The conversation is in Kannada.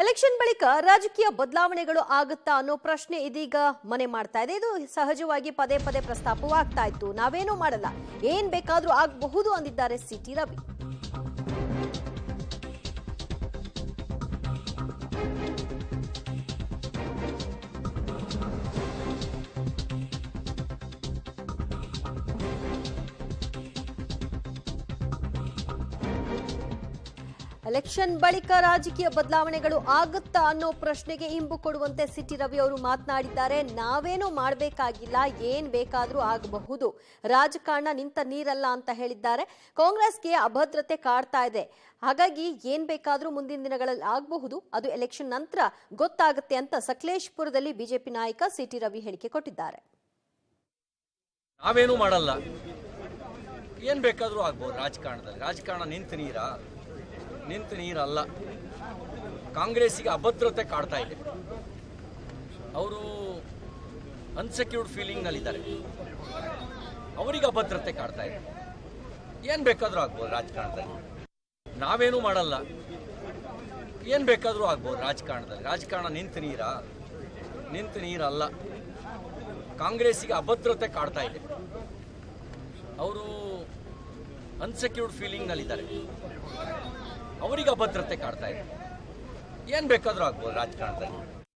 ಎಲೆಕ್ಷನ್ ಬಳಿಕ ರಾಜಕೀಯ ಬದಲಾವಣೆಗಳು ಆಗುತ್ತಾ ಅನ್ನೋ ಪ್ರಶ್ನೆ ಇದೀಗ ಮನೆ ಮಾಡ್ತಾ ಇದೆ. ಇದು ಸಹಜವಾಗಿ ಪದೇ ಪದೇ ಪ್ರಸ್ತಾಪವಾಗ್ತಾ ಇತ್ತು. ನಾವೇನೂ ಮಾಡಲ್ಲ, ಏನ್ ಬೇಕಾದ್ರೂ ಆಗಬಹುದು ಅಂದಿದ್ದಾರೆ ಸಿಟಿ ರವಿ. ಎಲೆಕ್ಷನ್ ಬಳಿಕ ರಾಜಕೀಯ ಬದಲಾವಣೆಗಳು ಆಗುತ್ತಾ ಅನ್ನೋ ಪ್ರಶ್ನೆಗೆ ಇಂಬು ಕೊಡುವಂತೆ ಸಿಟಿ ರವಿ ಅವರು ಮಾತನಾಡಿದ್ದಾರೆ. ನಾವೇನೂ ಮಾಡಬೇಕಾಗಿಲ್ಲ, ಏನ್ ಬೇಕಾದ್ರೂ ಆಗಬಹುದು, ರಾಜಕಾರಣ ನಿಂತ ನೀರಲ್ಲ ಅಂತ ಹೇಳಿದ್ದಾರೆ. ಕಾಂಗ್ರೆಸ್ಗೆ ಅಭದ್ರತೆ ಕಾಡ್ತಾ ಇದೆ, ಹಾಗಾಗಿ ಏನ್ ಬೇಕಾದ್ರೂ ಮುಂದಿನ ದಿನಗಳಲ್ಲಿ ಆಗಬಹುದು, ಅದು ಎಲೆಕ್ಷನ್ ನಂತರ ಗೊತ್ತಾಗುತ್ತೆ ಅಂತ ಸಕಲೇಶಪುರದಲ್ಲಿ ಬಿಜೆಪಿ ನಾಯಕ ಸಿಟಿ ರವಿ ಹೇಳಿಕೆ ಕೊಟ್ಟಿದ್ದಾರೆ. ನಾವೇನೂ ಮಾಡಲ್ಲ, ಏನ್ ಬೇಕಾದ್ರೂ ಆಗ್ಬಹುದು ರಾಜಕಾರಣದಲ್ಲಿ. ರಾಜಕಾರಣ ನಿಂತ ನೀರಲ್ಲ. ಕಾಂಗ್ರೆಸ್ಸಿಗೆ ಅಭದ್ರತೆ ಕಾಡ್ತಾ ಇದೆ. ಅವರು ಅನ್ಸೆಕ್ಯೂರ್ಡ್ ಫೀಲಿಂಗ್ ನಲ್ಲಿದ್ದಾರೆ. ಅವರಿಗೆ ಅಭದ್ರತೆ ಕಾಡ್ತಾ ಇದೆ. ಏನ್ ಬೇಕಾದ್ರೂ ಆಗ್ಬೋದು ರಾಜಕಾರಣದಲ್ಲಿ. ನಾವೇನೂ ಮಾಡಲ್ಲ, ಏನ್ ಬೇಕಾದ್ರೂ ಆಗ್ಬೋದು ರಾಜಕಾರಣದಲ್ಲಿ. ರಾಜಕಾರಣ ನಿಂತ ನೀರಲ್ಲ. ಕಾಂಗ್ರೆಸ್ಸಿಗೆ ಅಭದ್ರತೆ ಕಾಡ್ತಾ ಇದೆ. ಅವರು ಅನ್ಸೆಕ್ಯೂರ್ಡ್ ಫೀಲಿಂಗ್ ನಲ್ಲಿದ್ದಾರೆ. ಅವರಿಗೆ ಅಭದ್ರತೆ ಕಾಡ್ತಾ ಇದೆ. ಏನ್ ಬೇಕಾದ್ರೂ ಆಗ್ಬೋದು ರಾಜಕಾರಣದಲ್ಲಿ.